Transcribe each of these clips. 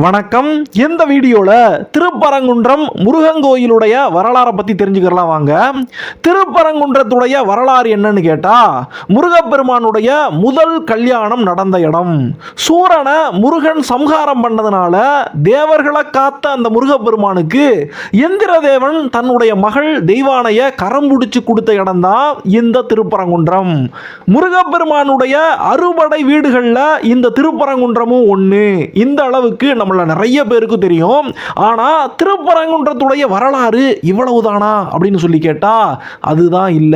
வணக்கம். இந்த வீடியோல திருப்பரங்குன்றம் முருகன் கோயிலுடைய வரலாறை பத்தி தெரிஞ்சுக்கலாம் வாங்க. திருப்பரங்குன்றத்துடைய வரலாறு என்னன்னு கேட்டா, முருகப்பெருமானுடைய முதல் கல்யாணம் நடந்த இடம். சூரனை முருகன் சம்ஹாரம் பண்ணதுனால தேவர்களை காத்த அந்த முருகப்பெருமானுக்கு இந்திரதேவன் தன்னுடைய மகள் தெய்வானைய கரம் பிடிச்சு கொடுத்த இடம் தான் இந்த திருப்பரங்குன்றம். முருகப்பெருமானுடைய அறுபடை வீடுகள்ல இந்த திருப்பரங்குன்றமும் ஒன்று. இந்த அளவுக்கு நம்மள நிறைய பேருக்கு தெரியும். ஆனா திருப்பரங்குன்றத்துடைய வரலாறு இவ்வளவுதானா அப்படின்னு சொல்லி கேட்டா அதுதான் இல்ல.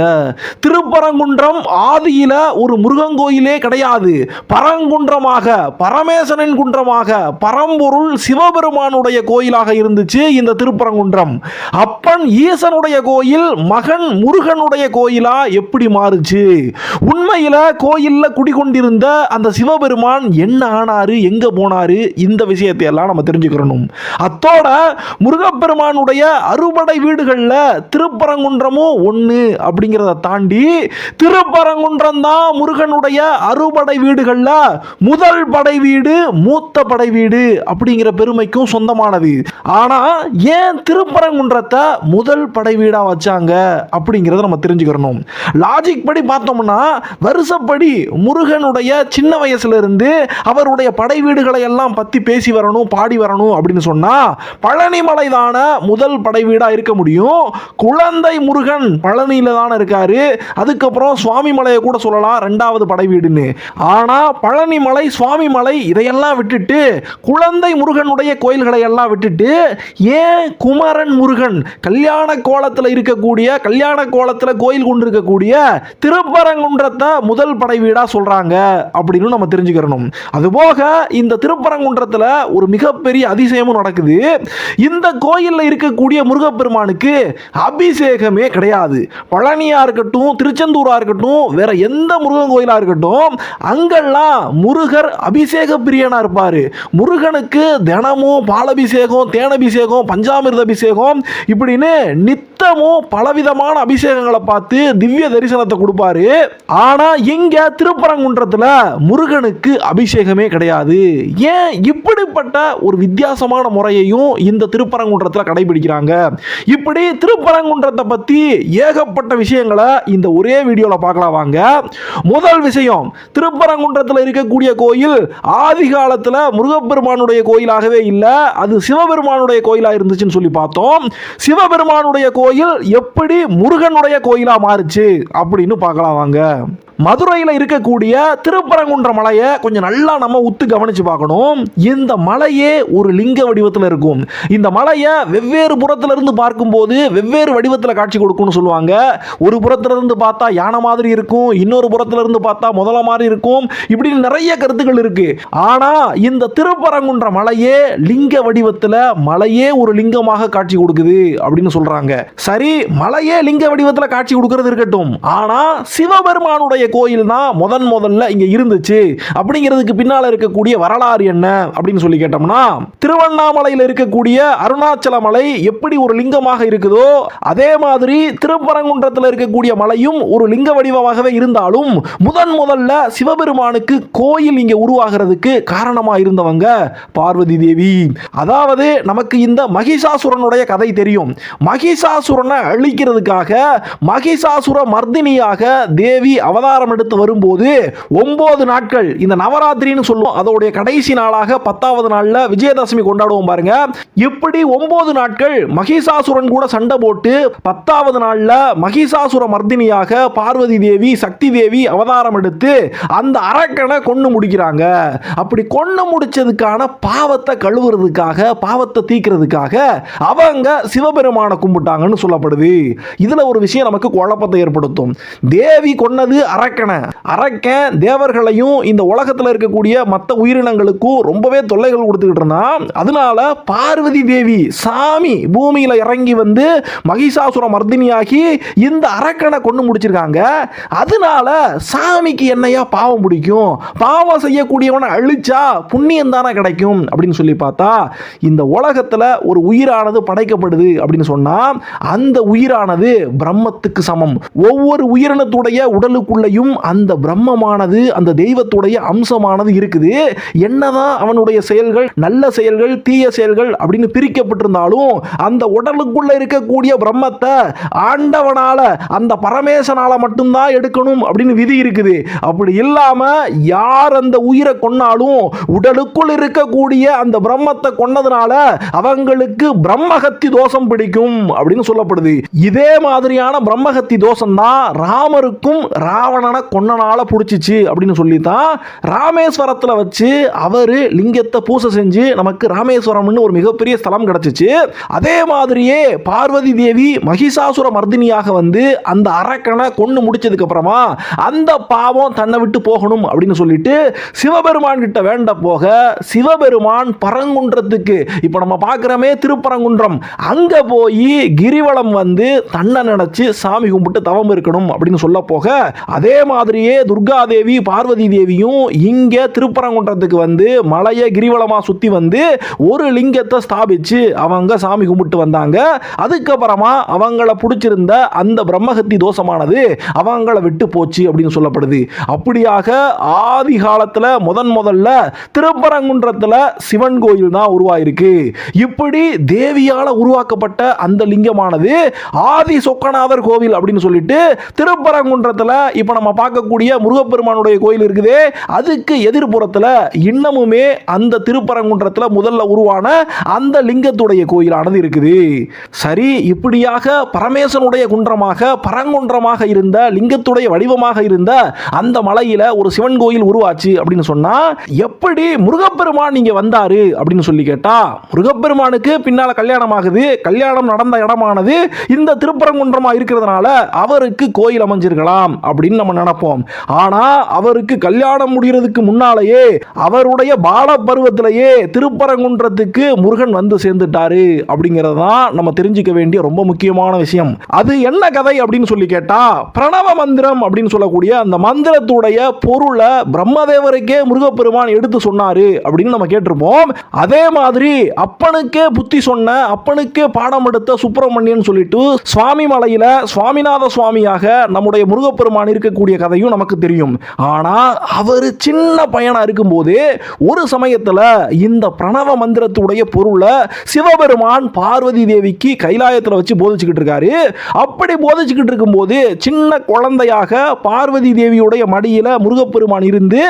திருப்பரங்குன்றம் ஆதியில ஒரு முருகன் கோயிலே கிடையாது. பரங்குன்றமாக, பரமேசனின் குன்றமாக, பரம்பொருள் சிவபெருமானுடைய கோயிலாக இருந்துச்சு இந்த திருப்பரங்குன்றம். அப்பன் ஈசனுடைய கோயில் மகன் முருகனுடைய கோயிலா எப்படி மாறுச்சு? உண்மையில கோயில்ல குடிகொண்டிருந்த அந்த சிவபெருமான் என்ன ஆனாரு, எங்க போனாரு, இந்த விஷயத்தை எல்லாம் நம்ம தெரிஞ்சுக்கணும். அத்தோட முருகப்பெருமானுடைய அறுபடை வீடுகள்ல திருப்பரங்குன்றமும் ஒண்ணு அப்படிங்கிறத தாண்டி திருப்பரங்குன்றம் தான் முருகனுடைய அறுபடை வீடுகள்ல முதல் படை வீடு, மூத்த படை வீடு அப்படிங்கிற பெருமைக்கும் சொந்தமானது. ஆனா ஏன் திருப்பரங்குன்றத்தை முதல் படை வீடா வச்சாங்க அப்படிங்கிறத நம்ம தெரிஞ்சுக்கணும். லாஜிக் படி பார்த்தோம்னா வருஷப்படி முருகனுடைய சின்ன வயசுல இருந்து அவருடைய படை வீடுகளை எல்லாம் பத்தி பேசி வரணும், பாடி வரணும் அப்படின்னு சொன்னா பழனிமலை தான முதல் படை வீடா இருக்க முடியும். குழந்தை முருகன் பழனியில தானே இருக்காரு. அதுக்கப்புறம் சுவாமி மலையை கூட சொல்லலாம் ரெண்டாவது படை வீடுன்னு. ஆனா பழனிமலை, சுவாமி மலை இதையெல்லாம் விட்டுட்டு குழந்தை முருகனுடைய கோயில்களை எல்லாம் விட்டுட்டு ஏன் குமரன் முருகன் கல்யாண கோலத்தில் இருக்கக்கூடிய, கல்யாண கோலத்தில் கோயில் கொண்டு இருக்கக்கூடிய திருப்பரங்குன்றத்தை முதல் படை வீடா சொல்றாங்க அப்படின்னு நம்ம தெரிஞ்சுக்கணும். அதுபோக இந்த திருப்பரங்குன்றத்தில் ஒரு மிகப்பெரிய அதிசயமும் நடக்குது. இந்த கோயில்ல இருக்கக்கூடிய முருகப்பெருமானுக்கு அபிஷேகமே கிடையாது. பழனியா இருக்கட்டும், திருச்செந்தூரா இருக்கட்டும், வேற எந்த முருகன் கோயிலா இருக்கட்டும், அங்கெல்லாம் முருகர் அபிஷேக பிரியனா இருப்பாரு. முருகனுக்கு தினமும் பாலபிஷேகம், தேனபிஷேகம், பஞ்சாமிர்த அபிஷேகம் இப்படின்னு நித்தமும் பலவிதமான அபிஷேகங்களை பார்த்து திவ்ய தரிசனத்தை கொடுப்பாரு. ஆனா இங்க திருப்பரங்குன்றத்துல முருகனுக்கு அபிஷேகமே கிடையாது. ஏன் இப்படிப்பட்ட ஒரு வித்தியாசமான முறையையும் இந்த திருப்பரங்குன்றத்தில் கடைபிடிக்கிறாங்க? இப்படி திருப்பரங்குன்றத்தை பத்தி ஏகப்பட்ட விஷயங்களை இந்த ஒரே வீடியோல பார்க்கலாம் வாங்க. முதல் விஷயம், திருப்பரங்குன்றத்தில் இருக்கக்கூடிய கோயில் ஆதி காலத்தில் முருகப்பெருமானுடைய கோயிலாகவே இல்லை, அது சிவபெருமானுடைய கோயிலா இருந்துச்சுன்னு சொல்லி பார்த்தோம். சிவபெருமானுடைய கோயில் எப்படி முருகனுடைய கோயிலா மாறுச்சு அப்படின்னு பார்க்கலாம் வாங்க. மதுரையில் இருக்கக்கூடிய திருப்பரங்குன்ற மலையை கொஞ்சம் நல்லா நம்ம உத்து கவனிச்சு பார்க்கணும். இந்த மலையே ஒரு லிங்க வடிவத்தில் இருக்கும். இந்த மலையை வெவ்வேறு புறத்துல இருந்து பார்க்கும்போது வெவ்வேறு வடிவத்தில் காட்சி கொடுக்கும்னு சொல்லுவாங்க. ஒரு புறத்துல இருந்து பார்த்தா யானை மாதிரி இருக்கும், இன்னொரு புறத்துல இருந்து பார்த்தா முதல மாதிரி இருக்கும், இப்படி நிறைய கருத்துக்கள் இருக்கு. ஆனா இந்த திருப்பரங்குன்ற மலையே லிங்க வடிவத்தில், மலையே ஒரு லிங்கமாக காட்சி கொடுக்குது அப்படின்னு சொல்றாங்க. சரி, மலையே லிங்க வடிவத்தில் காட்சி கொடுக்கிறது இருக்கட்டும், ஆனா சிவபெருமானுடைய கோயில் தான் முதல்ல இங்க இருந்துச்சு அப்படிங்கிறதுக்கு பின்னால இருக்கக்கூடிய வரலாறு என்ன அப்படின்னு சொல்லி கேட்டோம்னா, திருவண்ணாமலையில் இருக்கக்கூடிய அருணாச்சல மலை எப்படி ஒரு லிங்கமாக இருக்குதோ அதே மாதிரி திருப்பரங்குன்றத்தில் இருக்கக்கூடிய மலையும் ஒரு லிங்க வடிவமாகவே இருந்தாலும் முதல்ல சிவபெருமானுக்கு கோயில் இங்க உருவாகிறதுக்கு காரணமா இருந்தவங்க பார்வதி தேவி. அதாவது நமக்கு இந்த மகிஷாசுரனுடைய கதை தெரியும். மகிஷாசுரனை அழிக்கிறதுக்காக மகிஷாசுர மர்தினியாக தேவி அவதாரம் எடுத்து வரும்போது 9 நாட்கள், இந்த நவராத்திரின்னு சொல்லுவோம், அதோடைய கடைசி நாளாக 10வது நாள்ல விஜயதசமி கொண்டாடுவோம் பாருங்க. இப்படி 9 நாட்கள் மகிஷாசுரன் கூட சண்டை போட்டு 10வது நாள்ல மகிஷாசுர மர்தினியாக பார்வதி தேவி, சக்தி தேவி அவதாரம் எடுத்து அந்த அரக்கனை கொன்னு முடிக்கிறாங்க. அப்படி கொன்னு முடிச்சதுக்கான பாவத்தை கழுவுறதுக்காக, பாவத்தை தீக்கிறதுக்காக அவங்க சிவபெருமானை கும்பிட்டாங்கன்னு சொல்லப்படுது. இதுல ஒரு விஷயம் நமக்கு குழப்பத்தை ஏற்படுத்தும். தேவி கொன்னது அரக்கன் தேவர்களையும் இந்த உலகத்தில் இருக்கக்கூடிய மற்ற உயிரினங்களுக்கும் ரொம்பவே தொல்லைகள் கொடுத்துக்கிட்டு இருந்தான். அதனால பார்வதி தேவி சாமி பூமியில இறங்கி வந்து மகிஷாசுர மர்தினியாகி இந்த அரக்கனை கொண்டு முடிச்சிருக்காங்க. அதனால சாமிக்கு என்னையா பாவம் பிடிக்கும், பாவம் செய்யக்கூடியவனை அழிச்சா புண்ணியம் தானே கிடைக்கும் அப்படின்னு சொல்லி பார்த்தா, இந்த உலகத்துல ஒரு உயிரானது படைக்கப்படுது அப்படின்னு சொன்னா அந்த உயிரானது பிரம்மத்துக்கு சமம். ஒவ்வொரு உயிரினத்துடைய உடலுக்குள்ளேயும் அந்த பிரம்மமானது, அந்த தெய்வத்துடைய அம்சமானது இருக்குது. என்னதான் அவனுடைய செயல் செயல்கள், நல்ல செயல்கள், தீய செயல்கள் அப்படின்னு பிரிக்கப்பட்டிருந்தாலும் அந்த உடலுக்குள்ள இருக்கக்கூடிய பிரம்மத்தை ஆண்டவனால, அந்த பரமேசனால மட்டும்தான் எடுக்கணும் அப்படின்னு விதி இருக்குது. அப்படி இல்லாம யார் அந்த உயிரை கொன்னாலும் உடலுக்குள் இருக்கக்கூடிய அந்த பிரம்மத்தை கொன்னதுனால அவங்களுக்கு பிரம்மஹத்தி தோஷம் பிடிக்கும் அப்படின்னு சொல்லப்படுது. இதே மாதிரியான பிரம்மஹத்தி தோஷம் தான் ராமருக்கும் ராவணனை கொன்னனால பிடிச்சிச்சு அப்படின்னு சொல்லி தான் ராமேஸ்வரத்தில் வச்சு அவரு லிங்கத்தை பூசை செஞ்சு நமக்கு ராமேஸ்வரம்னு ஒரு மிகப்பெரிய ஸ்தலம் கிடைச்சிச்சு. அதே மாதிரியே பார்வதி தேவி மகிஷாசுர மர்தினியாக வந்து அந்த அரக்கனை கொண்டு முடிச்சதுக்கு அப்புறமா அந்த பாவம் தன்னை விட்டு போகணும் அப்படின்னு சொல்லிட்டு சிவபெருமான் கிட்ட வேண்ட போக சிவபெருமான் பரங்குன்றத்துக்கு, இப்ப நம்ம பார்க்கிறோமே திருப்பரங்குன்றம், அங்க போய் கிரிவலம் வந்து தன்னை நினைச்சு சாமி கும்பிட்டு தவம் இருக்கணும் அப்படின்னு சொல்ல போக அதே மாதிரியே துர்கா தேவி பார்வதி தேவியும் இங்க திருப்பரங்குன்றத்துக்கு வந்து மலையை கிரிவலமா சுத்தி வந்து ஒரு லிங்கத்தை ஸ்தாபிச்சு அவங்க சாமி கும்பிட்டு வந்தாங்க. அதுக்கப்புறமா அவங்கள பிடிச்சிருந்த அந்த பிரம்மஹத்தி தோஷமானது அவங்கள விட்டு போச்சு அப்படின்னு சொல்லப்படுது. அப்படியாக ஆதி காலத்துல முதல்ல திருப்பரங்குன்றத்துல சிவன் கோயில் தான் உருவாயிருக்கு. இப்படி தேவியால உருவாக்கப்பட்ட அந்த லிங்கமானது ஆதி சொக்கநாதர் கோவில் அப்படின்னு சொல்லிட்டு திருப்பரங்குன்றத்துல இப்ப நம்ம பார்க்கக்கூடிய முருகப்பெருமானுடைய கோயில் இருக்குதே, அதுக்கு எதிர்ப்புறத்துல இன்னமுமே அந்த திருப்பரங்குன்றத்துல முதல்ல உருவான அந்த லிங்கத்துடைய கோயிலானது இருக்குது. சரி, இப்படியாக பரமேசனுடைய குன்றமாக பரங்குன்றமாக இருந்த லிங்கத்துடைய வடிவமாக இருந்த அந்த மலையில ஒரு சிவன் கோயில் உருவாச்சு அப்படின்னு சொன்னா எப்படி முருகப்பெருமான் இங்க வந்தாரு அப்படின்னு சொல்லி கேட்டா, முருகப்பெருமானுக்கு பின்னால கல்யாணம் ஆகுது. கல்யாணம் நடந்த இடமானது இந்த திருப்பரங்குன்றமா இருக்கிறதுனால அவருக்கு கோயில் அமைஞ்சிருக்கலாம் அப்படின்னு நம்ம நினைப்போம். ஆனா அவருக்கு கல்யாணம் முடிகிறதுக்கு முன்னாலேயே அவருடைய பால பருவத்திலேயே திருப்பரங்குன்றத்துக்கு முருகன் வந்து சேர்ந்துட்டாரு அப்படிங்கறதான் நம்ம தெரிஞ்சுக்க வேண்டிய ரொம்ப முக்கியமான விஷயம். அது என்ன கதை அப்படின்னு சொல்லி கேட்டா, பிரணவ மந்திரம் அப்படின்னு சொல்லக்கூடிய அந்த மந்திரத்துடைய பொருளை பிரம்மதேவருக்கே முருகப்பெருமான் எடுத்து சொன்னாரு அப்படின்னு நம்ம கேட்டிருப்போம். அதே மாதிரி அப்பனுக்கே புத்தி சொன்ன, அப்பனுக்கே பாடம் எடுத்த சுப்பிரமணியன் சொல்லிட்டு சுவாமி மலையில சுவாமிநாத சுவாமியாக நம்முடைய முருகப்பெருமான் இருக்கக்கூடிய கதையும் நமக்கு தெரியும். ஆனா அவர் சின்ன பையனா இருக்கும்போது ஒரு சமயத்துல இந்த பிரணவ மந்திரத்துடைய பொருளை சிவபெருமான் பார்வதி தேவிக்கு கைலாயத்தில் வச்சு போதிச்சுக்கிட்டு இருக்காரு. அப்படி போதிச்சுக்கிட்டு இருக்கும்போது சின்ன குழந்தையாக பார்வதி தேவியுடைய மடியில முருகப்பெருமான் இருந்து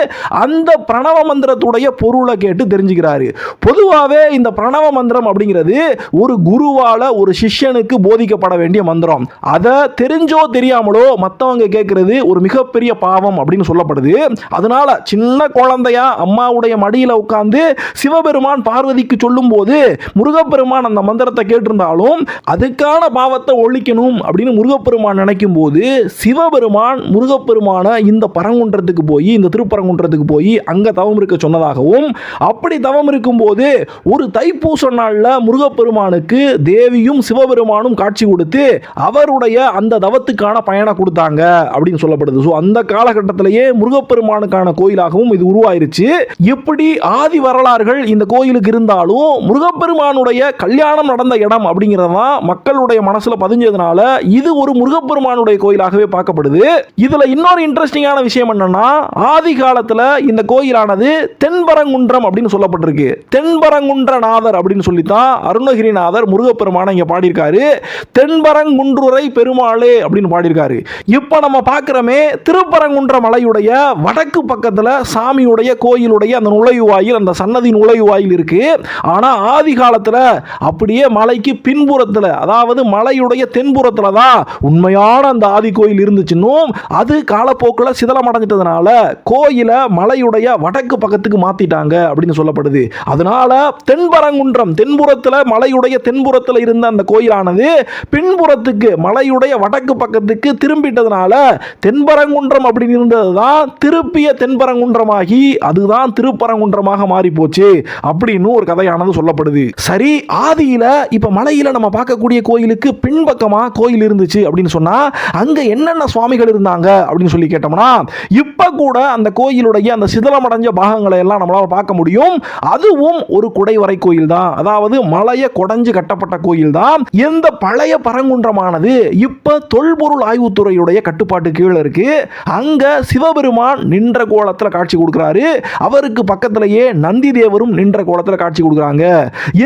அந்த பிரணவ மந்திரத்துடைய பொருளை கேட்டு தெரிஞ்சுக்கிறாரு. பொதுவாகவே இந்த பிரணவ மந்திரம் அப்படிங்கிறது ஒரு குருவால ஒரு சிஷ்யனுக்கு போதிக்கப்பட வேண்டிய மந்திரம். அதை தெரிஞ்சோ தெரியாமலோ மற்றவங்க கேட்கிறது ஒரு மிகப்பெரிய பாவம் அப்படின்னு சொல்லப்படுது. அதனால சின்ன குழந்தையா அம்மாவுடைய மடியில உட்கார்ந்து சிவபெருமான் பார்வதிக்கு சொல்லும் போது முருகப்பெருமான் அந்த மந்திரத்தை கேட்டிருந்தாலும் அதுக்கான பாவத்தை ஒழிக்கணும் அப்படின்னு முருகப்பெருமான் நினைக்கும் போது சிவபெருமான் முருகப்பெருமான இந்த பரங்குன்றத்துக்கு போய், இந்த திருப்பரங்குன்றத்துக்கு போய் அங்க தவம் இருக்க சொன்னதாகவும், அப்படி தவம் இருக்கும் போது ஒரு தைப்பூச நாள்ல முருகப்பெருமானுக்கு தேவியும் சிவபெருமானும் காட்சி கொடுத்து அவருடைய அந்த தவத்துக்கான பயனை கொடுத்தாங்க அப்படின்னு சொல்லப்படுது. ஸோ அந்த காலகட்டத்திலேயே முருகப்பெருமானுக்கான கோயிலாகவும் இது உருவாயிருச்சு. இப்படி ஆதி வரலாறுகள் இந்த கோயிலுக்கு இருந்தாலும் முருகப்பெருமானுடைய கல்யாணம் நடந்த இடம் அப்படிங்கிறதா மக்களுடைய மனசுல பதிஞ்சதுனால இது ஒரு முருகப்பெருமானுடைய கோயிலாகவே பார்க்கப்படுது. இதுல இன்னொரு இன்ட்ரெஸ்டிங்கான விஷயம் என்னன்னா, ஆதி காலத்துல இந்த கோயிலானது தென்பரங்குன்றம் அப்படின்னு சொல்லப்பட்டிருக்கு. தென்பரங்குன்றநாதர் அப்படின்னு சொல்லித்தான் அருணகிரிநாதர் முருகப்பெருமான இங்க பாடியிருக்காரு. தென்பரங்குன்றுரை பெருமாளே அப்படின்னு பாடியிருக்காரு. இப்ப நம்ம பார்க்கிறோமே திருப்பரங்குன்ற மலையுடைய வடக்கு பக்கத்துல சாமியுடைய கோயிலுடைய அந்த நுழைவாயில், அந்த சன்னதி நுழைவாயில் இருக்கு. ஆனா ஆதி காலத்துல அப்படியே மலைக்கு பின்புறத்துல, அதாவது மலையுடைய தென்புறத்துல தான் உண்மையான அந்த ஆதி கோயில் இருந்துச்சுன்னும் அது காலப்போக்கில் சிதலம் அடைஞ்சிட்டதுனால கோயில மலையுடைய வடக்கு பக்கத்துக்கு மாத்திட்டாங்க அப்படின்னு சொல்லப்படுது. அதனால தென்பரங்குன்றம் தென்புறத்துல, மலையுடைய தென்புறத்துல இருந்த அந்த கோயிலானது பின்புறத்துக்கு மலையுடைய வடக்கு பக்கத்துக்கு திரும்பிட்டதுனால தென்பரங்குன்றம் அப்படின்னு இருந்ததுதான் திருப்பிய தென்பரங்குன்றமாகி அதுதான் திருப்பரங்குன்றமாக மாறி போச்சு அப்படின்னு ஒரு கதையானது சொல்லப்படுது. சரி, ஆதியில இப்ப மலையில நம்ம பார்க்கக்கூடிய கோயிலுக்கு பின்பக்கமா கோயில் இருந்துச்சு அப்படின்னு சொன்னா அங்க என்னென்ன சுவாமிகள் இருந்தாங்க அப்படின்னு சொல்லி கேட்டோம்னா, இப்ப கூட அந்த கோயிலுடைய அந்த சிதலமடைஞ்ச பாகங்களை எல்லாம் நம்மளால பார்க்க முடியும். அதுவும் ஒரு குடைவரை கோயில் தான், அதாவது மலையை கொடைஞ்சு கட்டப்பட்ட கோயில் தான். இந்த பழைய பரங்குன்றமானது இப்ப தொல்பொருள் ஆய்வுத்துறையுடைய கட்டுப்பாட்டு கீழே இருக்கு. அங்க சிவபெருமான் நின்ற கோலத்தில் காட்சி கொடுக்கிறாரு. அவருக்கு பக்கத்திலேயே நந்தி நந்தி தேவரும் நின்ற கோலத்தில் காட்சி கொடுக்குறாங்க.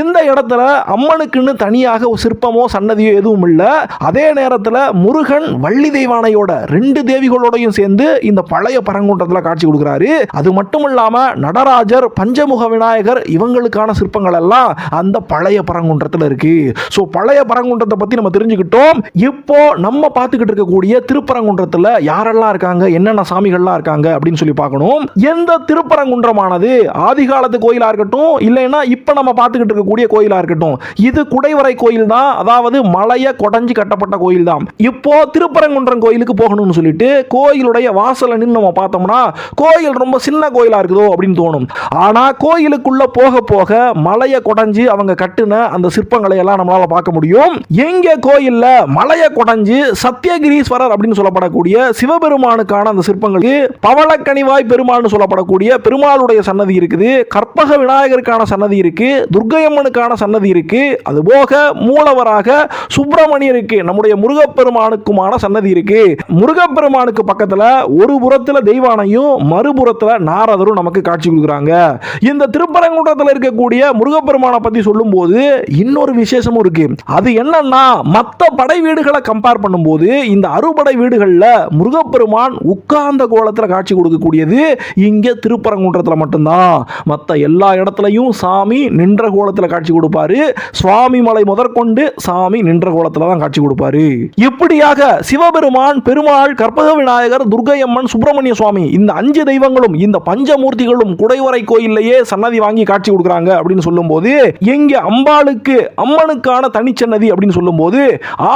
இந்த இடத்துல அம்மனுக்குன்னு தனியாக ஒரு சிற்பமோ சன்னதியோ எதுவும் இல்லை. அதே நேரத்தில் முருகன் வள்ளி தெய்வானையோட 2 தேவிகளோடையும் சேர்ந்து இந்த பழைய பரங்குன்றத்தில் காட்சி கொடுக்குறாரு. அது மட்டும் இல்லாம நடராஜர், பஞ்சமுக விநாயகர் இவங்களுக்கான சிற்பங்கள் எல்லாம் அந்த பழைய பரங்குன்றத்தில் இருக்கு. ஸோ பழைய பரங்குன்றத்தை பத்தி நம்ம தெரிஞ்சுக்கிட்டோம். இப்போ நம்ம பார்த்துக்கிட்டு இருக்கக்கூடிய திருப்பரங்குன்றத்தில் யாரெல்லாம் இருக்காங்க, என்னென்ன சாமிகள்லாம் இருக்காங்க அப்படின்னு சொல்லி பார்க்கணும். எந்த திருப்பரங்குன்றமானது ஆதிகாலத்து கோயிலா இருக்கட்டும், இல்லைன்னா இப்ப நம்ம பார்த்துக்கிட்டு இருக்கக்கூடிய கோயிலா இருக்கட்டும், இது குடைவரை கோயில் தான். அதாவது மலையை கொடைஞ்சு கட்டப்பட்ட கோயில் தான். இப்போ திருப்பரங்குன்றம் கோயிலுக்கு போகணும்னு சொல்லிட்டு கோயிலுடைய வாசல்ல நின்று நம்ம பார்த்தோம்னா கோயில் ரொம்ப சின்ன கோயிலா இருக்குதோ அப்படின்னு தோணும். ஆனா கோயிலுக்குள்ள போக போக மலையை கொடைஞ்சு அவங்க கட்டின அந்த சிற்பங்களை எல்லாம் நம்மளால பார்க்க முடியும். எங்க கோயில்ல மலையை கொடைஞ்சு சத்தியகிரீஸ்வரர் அப்படின்னு சொல்லப்படக்கூடிய சிவபெருமானுக்கான அந்த சிற்பங்களுக்கு பவளக்கனிவாய் பெருமாள்னு சொல்லப்படக்கூடிய பெருமாளுடைய சன்னதி இருக்குது, கற்பக விநாயகருக்கான சன்னதி இருக்கு, துர்க்கையம்மனுக்கான சன்னதி இருக்கு, அதுபோக மூலவராக சுப்பிரமணியருக்கு நம்முடைய முருகப்பெருமானுக்குமான சன்னதி இருக்கு. முருகப்பெருமானுக்கு பக்கத்துல ஒரு புறத்துல தெய்வானையும் மறுபுறத்துல நாரதரும் நமக்கு காட்சி கொடுக்குறாங்க. இந்த திருப்பரங்குன்றத்தில் இருக்கக்கூடிய முருகப்பெருமானை பத்தி சொல்லும் போது இன்னொரு விசேஷமும் இருக்கு. அது என்னன்னா மற்ற படை வீடுகளை கம்பேர் பண்ணும்போது இந்த அறுபடை வீடுகள்ல முருகப்பெருமான் உட்கார்ந்த கோலத்துல காட்சி கொடுக்கக்கூடியது இங்க திருப்பரங்குன்றத்தில் மட்டும்தான். மற்ற எல்லா இடத்துலையும் சாமி நின்ற கோலத்துல காட்சி கொடுப்பாரு. சுவாமி மலை முதற்கொண்டு சாமி நின்ற கோலத்துல தான் காட்சி கொடுப்பாரு. இப்படியாக சிவபெருமான், பெருமாள், கற்பக விநாயகர், துர்க்கையம்மன், சுப்பிரமணிய சுவாமி இந்த 5 தெய்வங்களும் இந்த பஞ்சமூர்த்திகளும் குடைவரை கோயிலேயே சன்னதி வாங்கி காட்சி கொடுக்குறாங்க அப்படின்னு சொல்லும்போது எங்க அம்பாளுக்கு அம்மனுக்கான தனிச்சன்னதி அப்படின்னு சொல்லும்போது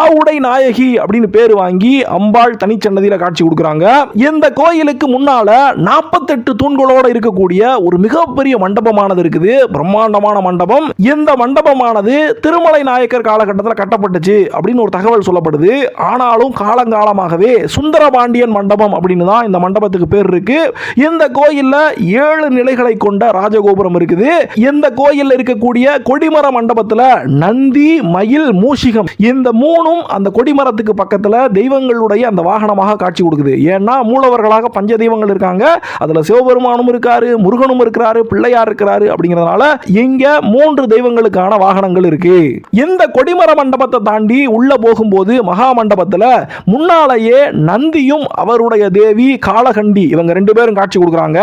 ஆவுடை நாயகி அப்படின்னு பேர் வாங்கி அம்பாள் தனிச்சன்னதியில காட்சி கொடுக்குறாங்க. இந்த கோயிலுக்கு முன்னால 48 தூண்களோட இருக்கக்கூடிய ஒரு மிகப்பெரிய மண்டபமானது இருக்குது, பிரம்மாண்டமான மண்டபம். இந்த மண்டபமானது திருமலை நாயக்கர் காலகட்டத்தில் கட்டப்பட்டுச்சு அப்படின்னு ஒரு தகவல் சொல்லப்படுது. ஆனாலும் காலங்காலமாகவே சுந்தரபாண்டியன் மண்டபம் அப்படின்னு தான் இந்த மண்டபத்துக்கு பேர் இருக்கு. இந்த கோயில்ல 7 நிலைகளை கொண்ட ராஜகோபுரம் இருக்குது. இந்த கோயில்ல இருக்கக்கூடிய கொடிமர மண்டபத்துல நந்தி, மயில், மூஷிகம் இந்த 3ம் அந்த கொடிமரத்துக்கு பக்கத்துல தெய்வங்களுடைய அந்த வாகனமாக காட்சி கொடுக்குது. ஏன்னா மூலவர்களாக பஞ்ச தெய்வங்கள் இருக்காங்க. அதுல சிவபெருமானும் இருக்காரு, முருகனும் இருக்கிறாரு, பிள்ளையார் இருக்கிறாரு. அப்படிங்கிறதுனால இங்க 3 தெய்வங்களுக்கான வாகனங்கள் இருக்கு. இந்த கொடிமர மண்டபத்தை தாண்டி உள்ள போகும்போது மகா மண்டபத்துல முன்னாலேயே நந்தியும் அவருடைய தேவி காளகண்டி இவங்க 2 பேரும் காட்சி கொடுக்குறாங்க.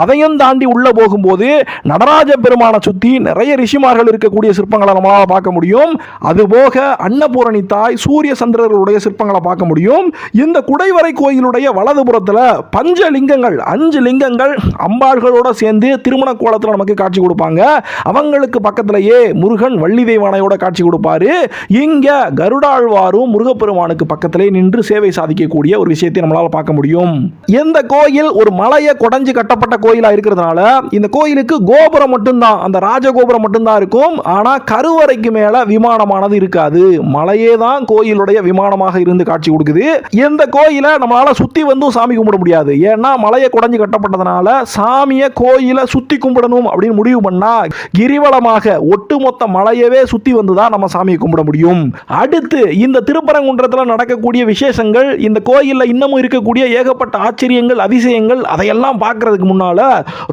அதையும் தாண்டி உள்ள போகும்போது நடராஜ பெருமானை சுத்தி நிறைய ரிஷிமார்கள் இருக்கக்கூடிய சிற்பங்களை நம்மளால பார்க்க முடியும். அதுபோக அன்னபூரணி தாய், சூரிய சந்திரர்களுடைய சிற்பங்களை பார்க்க முடியும். இந்த குடைவரை கோயிலுடைய வலதுபுறத்துல பஞ்சலிங்கங்கள் 5 லிங்கங்கள் அம்பாள்களோட சேர்ந்து திருமண கோலத்தில் நமக்கு காட்சி கொடுப்பாங்க. அவங்களுக்கு பக்கத்திலேயே முருகன் வள்ளி தெய்வானையோட காட்சி கொடுப்பாரு. இங்க கருடாழ்வாரும் முருகப்பெருமானுக்கு பக்கத்திலே நின்று சேவை சாதிக்கக்கூடிய ஒரு விஷயத்தை நம்மளால பார்க்க முடியும். இந்த கோயில் ஒரு மலையை கொடைஞ்சு கட்டப்பட்ட கோயிலா இருக்கிறதுனால இந்த கோயிலுக்கு கோபுரம் மட்டும்தான், அந்த ராஜகோபுரம் மட்டும்தான் இருக்கும். ஆனா கருவறைக்கு மேல விமானமானது இருக்காது. மலையே தான் கோயிலுடைய விமானமாக இருந்து காட்சி கொடுக்குது. இந்த கோயிலை நம்மளால சுத்தி வந்து சாமி கும்பிட முடியாது. ஏன்னா மலையை கொடைஞ்சு கட்டப்பட்டதுனால சாமியை கோயிலை சுத்தி கும்பிடணும் அப்படின்னு முடிவு பண்ணா கிரிவலமாக ஒட்டுமொத்த மலையவே சுத்தி வந்துதான் நம்ம சாமியை கும்பிட முடியும். அடுத்து இந்த திருப்பரங்குன்றத்தில் நடக்கக்கூடிய விசேஷங்கள், இந்த கோயிலில் இன்னமும் இருக்கக்கூடிய ஏகப்பட்ட ஆச்சரியங்கள், அதிசயங்கள், அதையெல்லாம் பார்க்கறதுக்கு முன்னால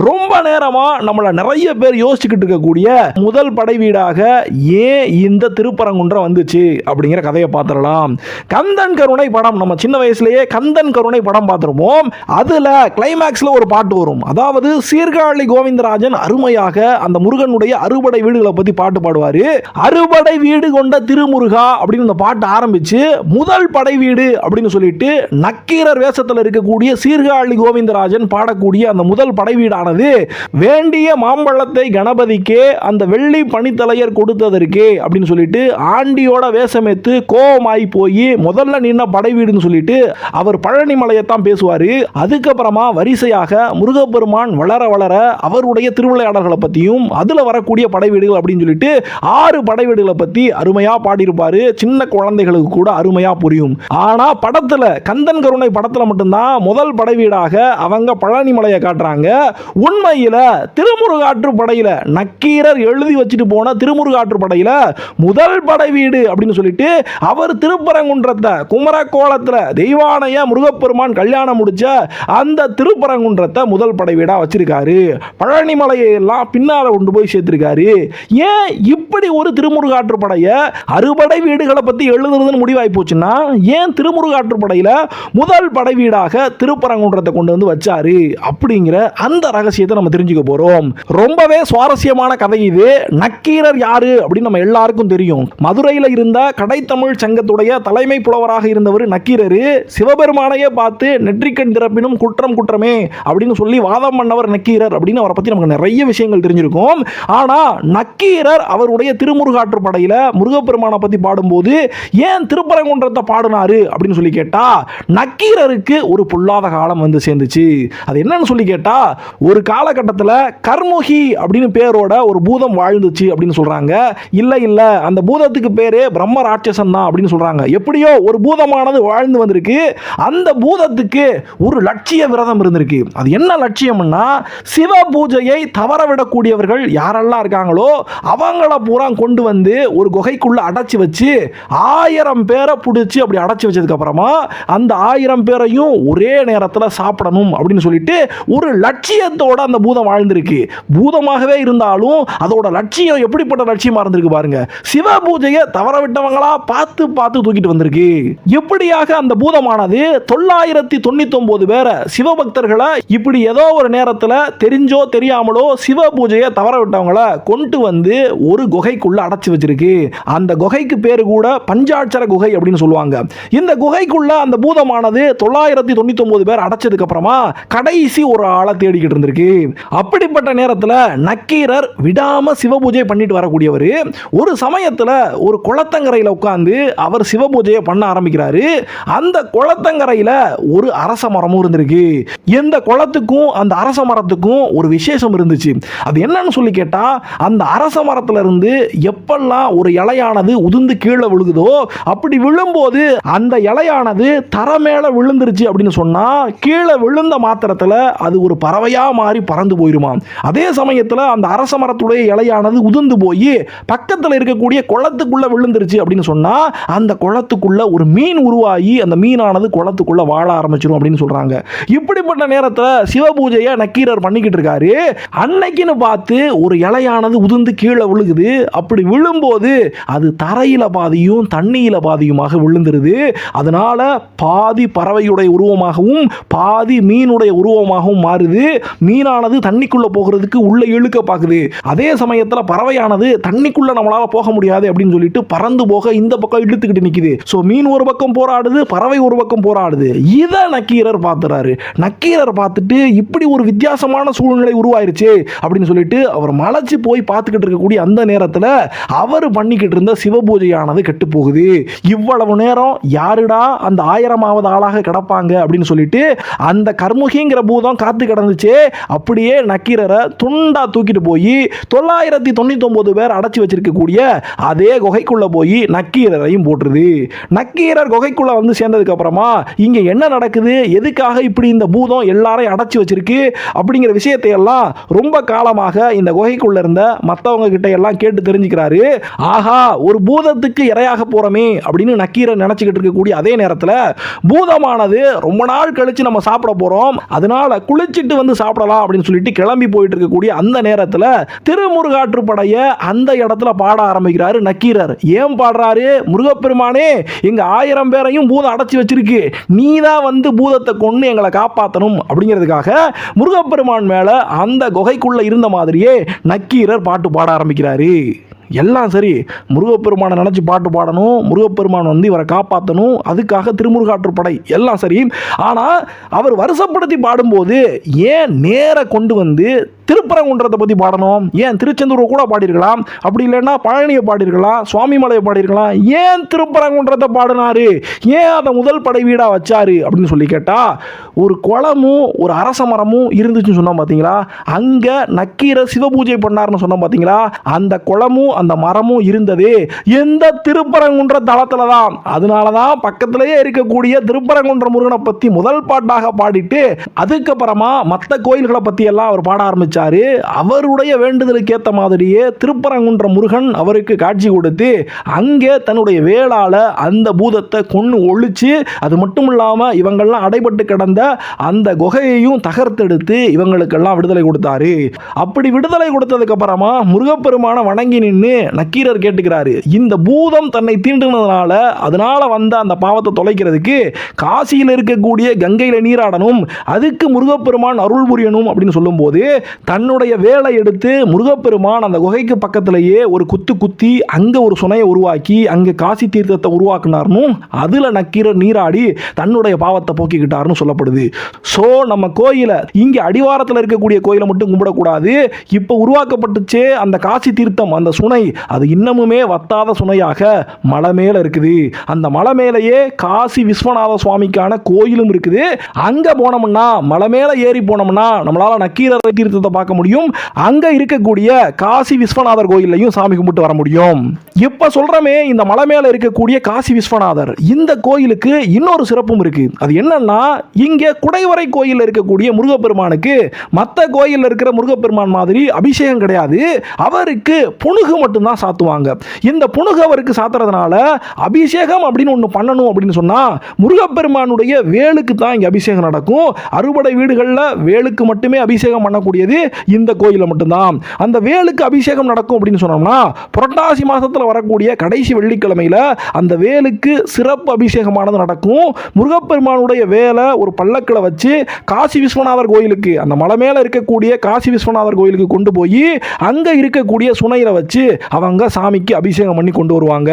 ரொம்ப நேரமா நம்மள நிறைய பேர் யோசிச்சுக்கிட்டு இருக்கக்கூடிய முதல் படை வீடாக ஏன் இந்த திருப்பரங்குன்றம் வந்துச்சு அப்படிங்கிற கதையை பார்த்துடலாம். கந்தன் கருணை படம், நம்ம சின்ன வயசுலயே கந்தன் கருணை படம் பார்த்துருப்போம். அதுல கிளைமேக்ஸ்ல ஒரு பாட்டு வரும். அதாவது சீர்காழி கோவிந்தராஜன் அருமையாக அந்த முருகனுடைய அறுபடை வீடுகளை பத்தி பாட்டு பாடுவாரு. அறுபடை வீடு கொண்ட திருமுருகா அப்படின்னு அந்த பாட்டு ஆரம்பிச்சு முதல் படை வீடு அப்படின்னு சொல்லிட்டு நக்கீரர் வேஷத்தில் இருக்கக்கூடிய சீர்காழி கோவிந்தராஜன் பாடக்கூடிய அந்த முதல் படை வீடானது வேண்டிய மாம்பழத்தை கணபதிக்கே அந்த வெள்ளி பனித்தலையர் கொடுத்ததற்கே அப்படின்னு சொல்லிட்டு ஆண்டியோட வேஷமேத்து கோவமாய் போய் முதல்ல நின்ன படை வீடுன்னு சொல்லிட்டு அவர் பழனி மலையத்தான் பேசுவாரு. அதுக்கப்புறமா வரிசையாக முருகப்பெருமான் வளர வளர அவருடைய திருவிளையாடல்களை பத்தியும் அதுல வரக்கூடிய படை வீடுகள் அப்படின்னு சொல்லிட்டு 6 படை வீடுகளை பத்தி அருமையா பாடியிருப்பாரு. சின்ன குழந்தைகளுக்கு கூட அருமையா புரியும். ஆனா படத்துல கந்தன் கருணை படத்துல மட்டும்தான் முதல் படை வீடாக அவங்க பழனி மலையை காட்டுறாங்க. உண்மையில திருமுருகாற்று படையில நக்கீரர் எழுதி வச்சுட்டு போன திருமுருகாற்று படையில முதல் படை வீடு அப்படின்னு சொல்லிட்டு அவர் திருப்பரங்குன்றத்தை குமரக்கோலத்துல தெய்வானைய முருகப்பெருமான் கல்யாணம் முடிச்ச அந்த திருப்பரங்குன்றத்தை முதல் படை வீடா வச்சிருக்காரு. பழனி பழனி மலையை எல்லாம் பின்னால கொண்டு போய் சேர்த்திருக்காரு. ஏன் இப்படி ஒரு திருமுருகாற்றுப்படைய அறுபடை வீடுகளை பத்தி எழுதுறதுன்னு முடிவாய் போச்சுன்னா ஏன் திருமுருகாற்றுப்படையில முதல் படை வீடாக திருப்பரங்குன்றத்தை கொண்டு வந்து வச்சாரு அப்படிங்கிற அந்த ரகசியத்தை நம்ம தெரிஞ்சுக்க போறோம். ரொம்பவே சுவாரஸ்யமான கதை இது. நக்கீரர் யாரு அப்படின்னு நம்ம எல்லாருக்கும் தெரியும். மதுரையில் இருந்த கடைத்தமிழ் சங்கத்துடைய தலைமை புலவராக இருந்தவர் நக்கீரர். சிவபெருமானையே பார்த்து நெற்றிக்கண் திறப்பினும் குற்றம் குற்றமே அப்படின்னு சொல்லி வாதம் பண்ணவர் நக்கீரர் அப்படின்னு அவரை பத்தி நமக்கு நிறைய விஷயங்கள் தெரிஞ்சிருக்கும். ஆனா நக்கீரர் அவருடைய திருமுருகாற்றுப்படையில முருகப்பெருமானை பத்தி பாடும்போது ஏன் திருப்பரங்குன்றத்தை பாடினாரு அப்படின்னு சொல்லி கேட்டா நக்கீரருக்கு ஒரு பொல்லாத காலம் வந்து சேர்ந்துச்சு. அது என்னன்னு சொல்லி கேட்டா ஒரு காலகட்டத்தில் கர்முகி அப்படின்னு பேரோட ஒரு பூதம் வாழ்ந்துச்சு அப்படின்னு சொல்றாங்க. இல்ல இல்ல அந்த பூதத்துக்கு பேரு பிரம்ம ராட்சசன் தான் அப்படின்னு சொல்றாங்க. எப்படியோ ஒரு பூதமானது வாழ்ந்து வந்திருக்கு. அந்த பூதத்துக்கு ஒரு லட்சிய விரதம் இருந்திருக்கு. அது என்ன லட்சியம்னா சிவ பூஜையை தவறவிடக்கூடியவர்கள் யாரெல்லாம் இருக்காங்களோ அவங்கள பூரா கொண்டு வந்து ஒரு குகைக்குள்ள அடைச்சி வச்சு 1000 பேரை பிடிச்சி அப்படி அடைச்சி வச்சதுக்கு அப்புறமா அந்த 1000 பேரையும் ஒரே நேரத்தில் சாப்பிடணும் அப்படின்னு சொல்லிட்டு ஒரு லட்சியத்தோட அந்த பூதம் வாழ்ந்திருக்கு. பூதமாகவே இருந்தாலும் அதோட லட்சியம் எப்படிப்பட்ட லட்சியமா இருந்திருக்கு பாருங்க. சிவ பூஜையை தவற விட்டவங்களா பார்த்து பார்த்து தூக்கிட்டு வந்திருக்கு. எப்படியாக அந்த பூதமானது 999 பேரை சிவபக்தர்களை இப்படி ஏதோ ஒரு நேரத்தில் தெரிஞ்சோ தெரியாமலோ சிவ பூஜையை தவற விட்டவங்களை கொண்டு வந்து ஒரு குகைக்குள்ள அடைச்சி வச்சிருக்கு. அந்த குகைக்கு பேரு கூட பஞ்சாட்சர குகை அப்படின்னு சொல்லுவாங்க. இந்த குகைக்குள்ள அந்த பூதமானது 999 பேர் அடைச்சதுக்கு அப்புறமா கடைசி ஒரு ஆளை தேடிக்கிட்டு இருந்திருக்கு. அப்படிப்பட்ட நேரத்தில் நக்கீரர் விடாம சிவ பூஜை பண்ணிட்டு வரக்கூடியவர் ஒரு சமயத்தில் ஒரு குளத்தங்கரையில் உட்கார்ந்து அவர் சிவ பூஜையை பண்ண ஆரம்பிக்கிறாரு. அந்த குளத்தங்கரையில் ஒரு அரச மரமும் இருந்திருக்கு. இந்த குளத்துக்கும் அந்த அரச மரத்துக்கும் ஒரு விசேஷம் இருந்துச்சு. அது என்னன்னு சொல்லி கேட்டா அந்த அரச மரத்துல இருந்து எப்பெல்லாம் ஒரு இலையானது உதிர்ந்து கீழே விழுகுதோ அப்படி விழும்போது அந்த இலையானது தர மேல விழுந்துருச்சு அப்படின்னு சொன்னா கீழே விழுந்த மாத்திரத்தில் அது ஒரு பறவையா மாறி பறந்து போயிருமா. அதே சமயத்தில் அந்த அரச மரத்துடைய இலையானது உதிர்ந்து போய் பக்கத்தில் இருக்கக்கூடிய குளத்துக்குள்ள விழுந்துருச்சு அப்படின்னு சொன்னா அந்த குளத்துக்குள்ள ஒரு மீன் உருவாகி அந்த மீனானது குளத்துக்குள்ள வாழ ஆரம்பிச்சிடும் அப்படின்னு சொல்றாங்க. இப்படிப்பட்ட நேரத்தில் சிவ பூஜையை நக்கீரர் பண்ணிக்கிட்டு இருக்காரு. அன்னைக்குன்னு பார்த்து ஒரு இலையானது உதிர்ந்து கீழே விழுகுது. அப்படி விழும்போது அது தரையில பாதியும் தண்ணியில பாதியுமாக விழுந்துருது. அதனால பாதி பறவையுடைய உருவமாகவும் பாதி மீனுடைய உருவமாகவும் மாறுது. மீனானது தண்ணிக்குள்ள போகிறதுக்கு உள்ள இழுக்க பார்க்குது. அதே சமயத்தில் பறவையானது தண்ணிக்குள்ள நம்மளால போக முடியாது அப்படின்னு சொல்லிட்டு பறந்து போக இந்த பக்கம் இழுத்துக்கிட்டு நிக்குது. சோ மீன் ஒரு பக்கம் போராடுது, பறவை ஒரு பக்கம் போராடுது. இதை நக்கீரர் பார்த்துறாரு. நக்கீரர் பார்த்துட்டு இப்படி ஒரு வித்தியாசமான சூழ்நிலை உருவாயிருச்சு அப்படின்னு சொல்லிட்டு அவர் மலைச்சு போய் பார்த்துக்கிட்டு இருக்கக்கூடிய அந்த நேரத்தில் அவர் பண்ணிக்கிட்டு இருந்த சிவ பூஜையானது கெட்டு போகுது. இவ்வளவு நேரம் யாருடா அந்த 1000வது ஆளாக கிடப்பாங்க அப்படின்னு சொல்லிட்டு அந்த கர்முகிங்கிற பூதம் காத்து கிடந்துச்சு. அப்படியே நக்கீரரை துண்டா தூக்கிட்டு போய் 999 பேர் அடைச்சி வச்சிருக்கக்கூடிய அதே குகைக்குள்ள போய் நக்கீரரையும் போட்டுருது. நக்கீரர் குகைக்குள்ள வந்து சேர்ந்ததுக்கு அப்புறமா இங்க என்ன நடக்குது, எதுக்காக இப்படி இந்த பூதம் எல்லாரையும் அடைச்சி வச்சிருக்கு அப்படிங்கிற விஷயத்தை எல்லாம் ரொம்ப காலமாக இந்த குகைக்குள்ள இருந்த மற்றவங்க கிட்ட எல்லாம் கேட்டு தெரிஞ்சுக்கிறாரு. ஆஹா, ஒரு பூதத்துக்கு இரையாக போறோமே அப்படின்னு நக்கீரர் நினைச்சுக்கிட்டு இருக்கக்கூடிய அதே நேரத்தில் பூதமானது ரொம்ப நாள் கழிச்சு நம்ம சாப்பிட போறோம், அதனால குளிச்சிட்டு வந்து சாப்பிடலாம் அப்படின்னு சொல்லிட்டு கிளம்பி போயிட்டு இருக்கக்கூடிய அந்த நேரத்தில் திருமுருகாற்றுப்படைய அந்த இடத்துல பாட ஆரம்பிக்கிறாரு நக்கீரர். ஏன் பாடுறாரு? முருகப்பெருமானே, எங்க 1000 பேரையும் பூதம் அடைச்சி வச்சிருக்கு, நீ தான் வந்து பூதத்தை கொண்டு எங்களை காப்பாற்றணும் அப்படிங்கிறதுக்காக முருகப்பெருமான் மேல அந்த குகைக்குள்ள இருந்த மாதிரியே நக்கீரர் பாட்டு பாட ஆரம்பிக்கிறாரு. எல்லாம் சரி, முருகப்பெருமானை நினச்சி பாட்டு பாடணும், முருகப்பெருமான் வந்து இவரை காப்பாற்றணும், அதுக்காக திருமுருகாற்றுப்படை எல்லாம் சரி. ஆனால் அவர் வருஷப்படுத்தி பாடும்போது ஏன் நேர கொண்டு வந்து திருப்பரங்குன்றத்தை பற்றி பாடணும்? ஏன் திருச்செந்தூரை கூட பாடியிருக்கலாம், அப்படி இல்லைன்னா பழனியை பாடியிருக்கலாம், சுவாமி மலையை பாடியிருக்கலாம். ஏன் திருப்பரங்குன்றத்தை பாடினாரு? ஏன் அதை முதல் படை வீடாக வச்சாரு அப்படின்னு சொல்லி கேட்டால் ஒரு குளமும் ஒரு அரச மரமும் இருந்துச்சுன்னு சொன்னோம் பார்த்தீங்களா, அங்கே நக்கீரர் சிவபூஜை பண்ணார்னு சொன்னோம் பார்த்தீங்களா, அந்த குளமும் அந்த மரமும் இருந்தது எந்த திருப்பரங்குன்ற தளத்துல தான். அதனாலதான் பக்கத்திலேயே இருக்கக்கூடிய திருப்பரங்குன்ற முருகனை பத்தி முதல் பாட்டாக பாடிட்டு அதுக்கப்புறமா மற்ற கோயில்களை பத்தி எல்லாம் அவர் பாட ஆரம்பிச்சார். வச்சாரு. அவருடைய வேண்டுதலுக்கு ஏற்ற மாதிரியே திருப்பரங்குன்ற முருகன் அவருக்கு காட்சி கொடுத்து அங்கே தன்னுடைய வேளால அந்த பூதத்தை கொன்னு ஒழிச்சு, அது மட்டும் இல்லாமல் இவங்கெல்லாம் அடைபட்டு கிடந்த அந்த குகையையும் தகர்த்தெடுத்து இவங்களுக்கெல்லாம் விடுதலை கொடுத்தாரு. அப்படி விடுதலை கொடுத்ததுக்கு அப்புறமா முருகப்பெருமான வணங்கி நின்று நக்கீரர் கேட்டுக்கிறாரு, இந்த பூதம் தன்னை தீண்டுனதுனால அதனால வந்த அந்த பாவத்தை தொலைக்கிறதுக்கு காசியில் இருக்கக்கூடிய கங்கையில நீராடணும், அதுக்கு முருகப்பெருமான் அருள் புரியணும் அப்படின்னு சொல்லும்போது தன்னுடைய வேலை எடுத்து முருகப்பெருமான் அந்த குகைக்கு பக்கத்திலேயே ஒரு குத்தி அங்க ஒரு சுனையை உருவாக்கி அங்க காசி தீர்த்தத்தை உருவாக்குனார்னு அதுல நக்கீரர் நீராடி தன்னுடைய பாவத்தை போக்கிக்கிட்டார்னு சொல்லப்படுது. சோ நம்ம கோயில இங்க அடிவாரத்தில் இருக்கக்கூடிய கோயிலை மட்டும் கும்பிடக்கூடாது. இப்ப உருவாக்கப்பட்டுச்சே அந்த காசி தீர்த்தம், அந்த சுனை, அது இன்னமுமே வத்தாத சுனையாக மலை மேல இருக்குது. அந்த மலை மேலேயே காசி விஸ்வநாத சுவாமிக்கான கோயிலும் இருக்குது. அங்க போனோம்னா, மலை மேல ஏறி போனோம்னா நம்மளால நக்கீரர் தீர்த்தத்தை பார்க்க முடியும். அங்க இருக்கக்கூடிய காசி விஸ்வநாதர் கோயிலையும் சாமி கும்பிட்டு வர முடியும். இப்ப சொல்றமே இந்த மலை மேல இருக்கக்கூடிய காசி விஸ்வநாதர், இந்த கோயிலுக்கு இன்னொரு சிறப்பும் இருக்கு. அது என்னன்னா, இங்க குடைவரை கோயில் இருக்கக்கூடிய முருகப்பெருமானுக்கு மற்ற கோயில் இருக்கிற முருகப்பெருமான் மாதிரி அபிஷேகம் கிடையாது. அவருக்கு புணுகு மட்டும்தான் சாத்துவாங்க. இந்த புணுகு அவருக்கு சாத்துறதுனால அபிஷேகம் அப்படின்னு ஒன்று பண்ணணும் அப்படின்னு சொன்னா முருகப்பெருமானுடைய வேலுக்கு தான் இங்க அபிஷேகம் நடக்கும். அறுபடை வீடுகளில் வேலுக்கு மட்டுமே அபிஷேகம் பண்ணக்கூடியது இந்த கோயிலில் மட்டும்தான். அந்த வேலுக்கு அபிஷேகம் நடக்கும் அப்படின்னு சொன்னோம்னா புரட்டாசி மாசத்தில் வரக்கூடிய கடைசி வெள்ளிக்கிழமையில அந்த வேலுக்கு சிறப்பு அபிஷேகமானது நடக்கும். முருகப்பெருமானுடைய வேலை ஒரு பல்லக்கில் வச்சு காசி விஸ்வநாதர் கோயிலுக்கு, அந்த மலை மேல இருக்கக்கூடிய காசி விஸ்வநாதர் கோயிலுக்கு கொண்டு போய் அங்க இருக்கக்கூடிய சுனையில வச்சு அவங்க சாமிக்கு அபிஷேகம் பண்ணி கொண்டு வருவாங்க.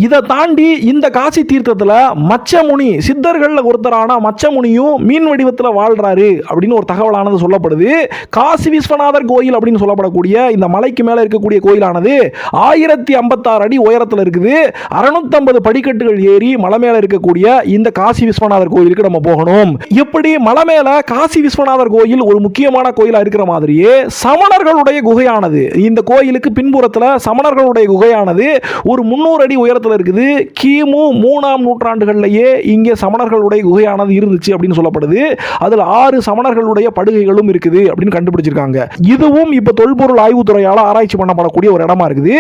இதை தாண்டி இந்த காசி தீர்த்தத்தில் மச்சமுனி, சித்தர்கள் ஒருத்தரான மச்சமுனியும் மீன் வடிவத்தில் வாழ்றாரு அப்படின்னு ஒரு தகவலானது சொல்லப்படுது. காசி விஸ்வநாதர் கோயில் அப்படின்னு சொல்லப்படக்கூடிய இந்த மலைக்கு மேல இருக்கக்கூடிய கோயிலானது 1056 அடி உயரத்தில் இருக்குது. 650 படிக்கட்டுகள் ஏறி மலை மேல இருக்கக்கூடிய இந்த காசி விஸ்வநாதர் கோயிலுக்கு நம்ம போகணும். இப்படி மலை மேல காசி விஸ்வநாதர் கோயில் ஒரு முக்கியமான கோயிலா இருக்கிற மாதிரியே சமணர்களுடைய குகையானது, இந்த கோயிலுக்கு பின்புறத்தில் சமணர்களுடைய குகையானது ஒரு 300 அடி உயரத்தில் இருக்குது. கிமு 3ஆம் நூற்றாண்டுகளிலேயே இங்கே சமணர்களுடைய குகையானது இருந்துச்சு அப்படின்னு சொல்லப்படுது. அதில் 6 சமணர்களுடைய படுகைகளும் இருக்குது அப்படின்னு கண்டுபிடிச்சிருக்காங்க. இதுவும் இப்ப தொல்பொருள் ஆய்வுத்துறையால் ஆராய்ச்சி பண்ணப்படக்கூடிய ஒரு இடமா இருக்குது.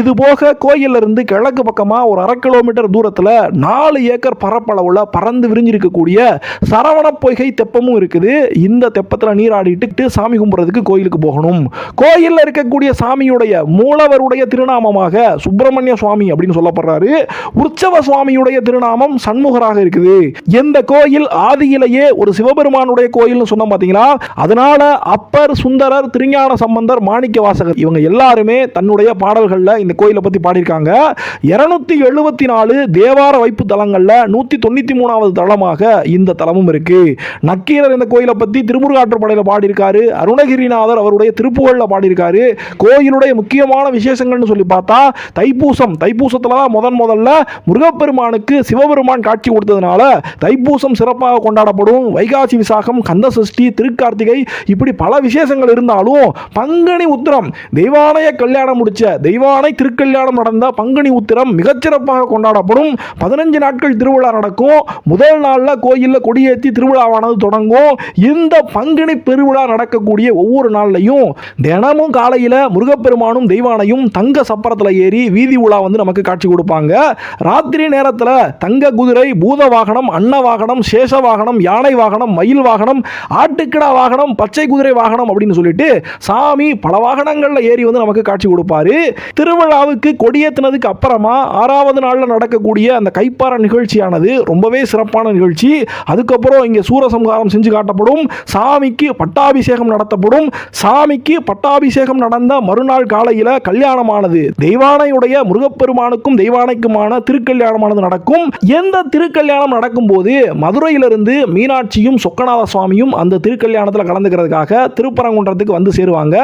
இது போக கோயில்ல இருந்து கிழக்கு பக்கமா ஒரு 1/2 கிலோமீட்டர் தூரத்தில் 4 ஏக்கர் பரப்பளவுல பறந்து விரிஞ்சிருக்கக்கூடிய சரவண பொய்கை தெப்பமும் இருக்குது. இந்த தெப்பத்தில் நீராடிட்டு சாமி கும்பிடுறதுக்கு கோயிலுக்கு போகணும். கோயில்ல இருக்கக்கூடிய சாமியுடைய மூலவருடைய திருநாமமாக சுப்பிரமணிய சுவாமி அப்படின்னு சொல்லப்படுறாரு. உற்சவ சுவாமியுடைய திருநாமம் சண்முகராக இருக்குது. இந்த கோயில் ஆதியிலேயே ஒரு சிவபெருமானுடைய கோயில்னு சொன்னோம் பாத்தீங்களா. அதனால அப்பர், சுந்தரர், திருஞான சம்பந்தர், மாணிக்க வாசகர் இவங்க எல்லாருமே தன்னுடைய பாடல்கள்ல இந்த கோயிலை பத்தி பாடியிருக்காங்க. 274 தேவார வைப்பு தலங்கள்ல 193வது தலமாக இந்த தலமும் இருக்கு. நக்கீரர் இந்த கோயிலை பத்தி திருமுருகாற்றுப்படையில பாடியிருக்காரு. அருணகிரிநாதர் அவருடைய திருப்புகழ்ல பாடியிருக்காரு. கோயிலுடைய முக்கியமான விசேஷங்கள்னு சொல்லி பார்த்தா தைப்பூசத்துல தான் முதல்ல முருகப்பெருமானுக்கு சிவபெருமான் காட்சி கொடுத்ததுனால தைப்பூசம் சிறப்பாக கொண்டாடப்படும். வைகாசி விசாகம், கந்த சஷ்டி, திருக்கார்த்திகை இப்படி பல விசேஷங்கள் இருந்தாலும் பங்குனி உத்திரம், தெய்வானைய கல்யாணம் முடிச்ச தெய்வானை திருக்கல்யாணம் நடந்த பங்குனி உத்திரம் மிகச்சிறப்பாக கொண்டாடப்படும். 15 நாட்கள் திருவிழா நடக்கும். முதல் நாள்ல கோயில்ல கொடியேற்றி திருவிழாவானது தொடங்கும். இந்த பங்குனி பெருவிழா நடக்கக்கூடிய ஒவ்வொரு நாள்லையும் தினமும் காலையில முருகப்பெருமானும் தெய்வானையும் தங்க சப்பரத்தில் ஏறி வீதி உலா வந்து நமக்கு காட்சி கொடுப்பாங்க. ராத்திரி நேரத்தில் தங்க குதிரை, பூத வாகனம், அன்ன வாகனம், சேஷ வாகனம், யானை வாகனம், மயில் வாகனம், ஆட்டுக்கிடா வாகனம், பச்சை குதிரை வாகனம் அப்படின்னு சொல்லிட்டு சாமி பல வாகனங்கள்ல ஏறி வந்து நமக்கு காட்சி கொடுப்பாரு. திருவிழாவுக்கு கொடியேற்றினதுக்கு அப்புறமா 6வது நாள்ல நடக்கக்கூடிய அந்த கைப்பார நிகழ்ச்சியானது ரொம்பவே சிறப்பான நிகழ்ச்சி. அதுக்கப்புறம் இங்கே சூரசம்ஹாரம் செஞ்சு காட்டப்படும். சாமிக்கு பட்டாபிஷேகம் நடத்தப்படும். சாமிக்கு பட்டாபிஷேகம் நடந்த மறுநாள் காலையில கல்யாணமானது, தெய்வானையுடைய முருகப்பெருமானுக்கும் தெய்வானைக்குமான திருக்கல்யாணமானது நடக்கும். எந்த திருக்கல்யாணம் நடக்கும் போது மதுரையிலிருந்து மீனாட்சியும் சொக்கநாத சுவாமியும் அந்த திருக்கல்யாணத்தில் கலந்துக்கிறதுக்காக திருப்பரங்குன்றத்துக்கு வந்து சேருவாங்க.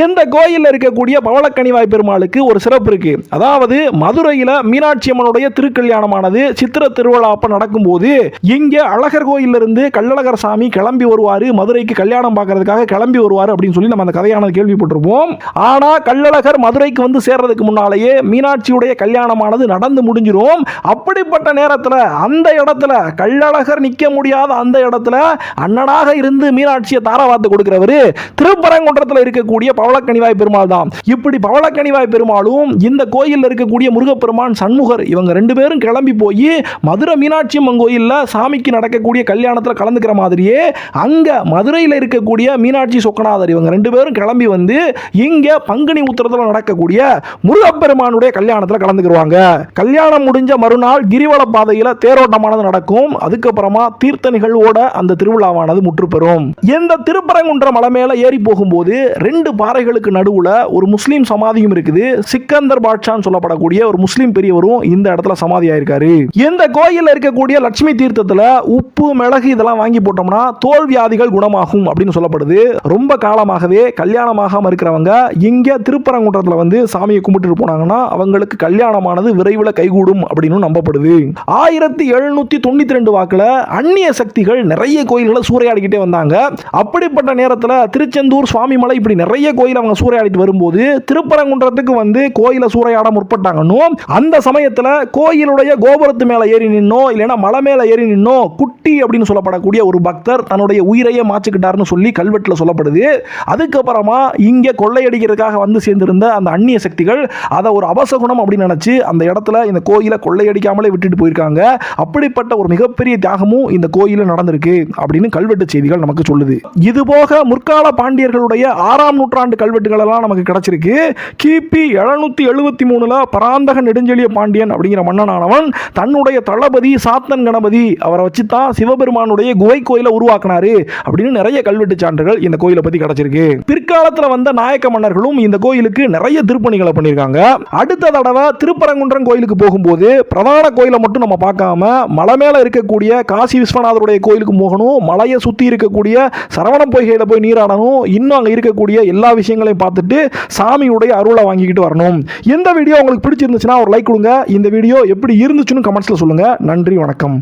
இந்த கோயிலில் இருக்கக்கூடிய பவளக்கனிவாய் பெருமாளுக்கு ஒரு சிறப்பு இருக்கு. அதாவது மதுரையில் மீனாட்சி அம்மனுடைய திருக்கல்யாணமானது சித்திர திருவிழா அப்ப நடக்கும்போது இங்கே அழகர் கோயிலிருந்து கள்ளழகர் சாமி கிளம்பி வருவாரு, மதுரைக்கு கல்யாணம் பார்க்கறதுக்காக கிளம்பி வருவார் அப்படின்னு சொல்லி நம்ம அந்த கதையானது கேள்விப்பட்டிருப்போம். ஆனா கள்ளழகர் மதுரைக்கு வந்து சேர்றதுக்கு முன்னாலேயே மீனாட்சியுடைய கல்யாணமானது நடந்து முடிஞ்சிரும். அப்படிப்பட்ட நேரத்தில் அந்த இடத்துல கள்ளழகர் நிற்க முடியாத அந்த இடத்துல அண்ணனாக இருந்து மீனாட்சியை தாராவாத்து கொடுக்கிறவரு திருப்பரங்குன்றத்தில் இருக்கக்கூடிய பவளக்கனிவாய் பெருமாள் தான். இப்படி பவளக்கனிவாய் பெருமாளும் இந்த கோயிலில் இருக்கக்கூடிய முருகப்பெருமான் சண்முகர் இவங்க ரெண்டு பேரும் கிளம்பி போய் மதுரை மீனாட்சி அம்மன் கோயிலில் சாமிக்கு நடக்கக்கூடிய கல்யாணத்தில் கலந்துக்கிற மாதிரியே அங்க மதுரையில் இருக்கக்கூடிய மீனாட்சி சொக்கநாதர் இவங்க ரெண்டு பேரும் கிளம்பி வந்து இங்க பங்குனி உத்திரத்தில் நடக்கக்கூடிய முருகப்பெருமானுடைய கல்யாணத்தில் கலந்துக்கிடுவாங்க. கல்யாணம் முடிஞ்ச மறுநாள் கிரிவல பாதையில் தேரோட்டமானது நடக்கும். அதுக்கப்புறமா தீர்த்த நிகழ்வோட அந்த திருவிழாவானது முற்றுப்பெறும். இந்த திருப்பரங்குன்ற மலை மேல ஏறி போகும்போது ரெண்டு பாறைகளுக்கு நடுவுல ஒரு முஸ்லீம் சமாதியும் இருக்குது. சிக்கந்தர் பாட்ஷான்னு சொல்லப்படக்கூடிய ஒரு முஸ்லீம் பெரியவரும் இந்த இடத்துல சமாதி ஆயிருக்காரு. இந்த கோயில்ல இருக்கக்கூடிய லட்சுமி தீர்த்தத்துல உப்பு மிளகு இதெல்லாம் வாங்கி போட்டோம்னா தோல் வியாதிகள் குணமாகும் அப்படின்னு சொல்லப்படுது. ரொம்ப காலமாகவே கல்யாணமாகாம இருக்கிறவங்க இங்க திருப்பரங்குன்றத்துல வந்து சாமியை கும்பிட்டு போனாங்கன்னா அவங்களுக்கு கல்யாணமானது விரைவில் கைகூடும் அப்படின்னு நம்பப்படுது. 1792 வாக்குல அந்நிய சக்திகள் நிறைய கோயில்களை சூறையாடிக்கிட்டே வந்தாங்க. அப்படிப்பட்ட நேரத்தில் திருச்செந்தூர் சுவாமிமலை இப்படி நிறைய கோயில் அவங்க சூறையாடிட்டு வரும்போது திருப்பரங்குன்றத்துக்கு வந்து கோயிலை சூறையாட முற்பட்டாங்கன்னு அந்த சமயத்தில் கோயிலுடைய கோபுரத்து மேல ஏறி நின்னோ இல்லைன்னா மலை மேல ஏறி நின்னோ குட்டி அப்படின்னு சொல்லப்படக்கூடிய ஒரு பக்தர் தன்னுடைய உயிரையே மாச்சுக்கிட்டாருன்னு சொல்லி கல்வெட்டில் சொல்லப்படுது. அதுக்கப்புறமா இங்கே கொள்ளையடிக்கிறதுக்காக வந்து சேர்ந்திருந்த அந்த அந்நிய சக்திகள் அதை ஒரு அபசகுணம் அப்படின்னு நினைச்சு அந்த இடத்துல இந்த கோயிலை கொள்ளையடிக்காமலே விட்டுட்டு போயிருக்காங்க. அப்படிப்பட்ட ஒரு மிகப்பெரிய தியாகமும் இந்த கோயிலில் நடந்திருக்கு அப்படின்னு கல்வெட்டு செய்திகள் நமக்கு சொல்லுது. இது போக முற்கால பாண்டியர்களுடைய 6ஆம் நூற்றாண்டு கல்வெட்டுகள் எல்லாம் நமக்கு கிடைச்சிருக்கு. கிபி 773 பராந்தக நெடுஞ்செழிய பாண்டியன் அப்படிங்கிற மன்னனானவன் தன்னுடைய தளபதி சாத்தன் கணபதி அவரை வச்சு தான் சிவபெருமானுடைய குகை கோயிலை உருவாக்கினாரு அப்படின்னு நிறைய கல்வெட்டு சான்றுகள் இந்த கோயிலை பத்தி கிடைச்சிருக்கு. பிற்காலத்தில் வந்த நாயக்க மன்னர்களும் இந்த கோயிலுக்கு நிறைய திருப்பணிகளை பண்ணியிருக்காங்க. அடுத்த தடவை திருப்பரங்குன்றம் கோயிலுக்கு போகும்போது பிரதான கோயிலை மட்டும் நம்ம பார்க்காம மலை மேல இருக்கக்கூடிய காசி விஸ்வநாதருடைய கோயிலுக்கு போகணும். மலையை சுத்தி இருக்கக்கூடிய சரவணம் பொய்கையில போய் நீராடணும். இன்னும் அங்க இருக்கக்கூடிய எல்லா விஷயங்களையும் பார்த்துட்டு சாமியுடைய அருளை வாங்கிக்கிட்டு வரணும். இந்த வீடியோ உங்களுக்கு பிடிச்சிருந்துச்சுன்னா ஒரு லைக் கொடுங்க. இந்த வீடியோ எப்படி இருந்துச்சுன்னு கமெண்ட்ஸ்ல சொல்லுங்க. நன்றி, வணக்கம்.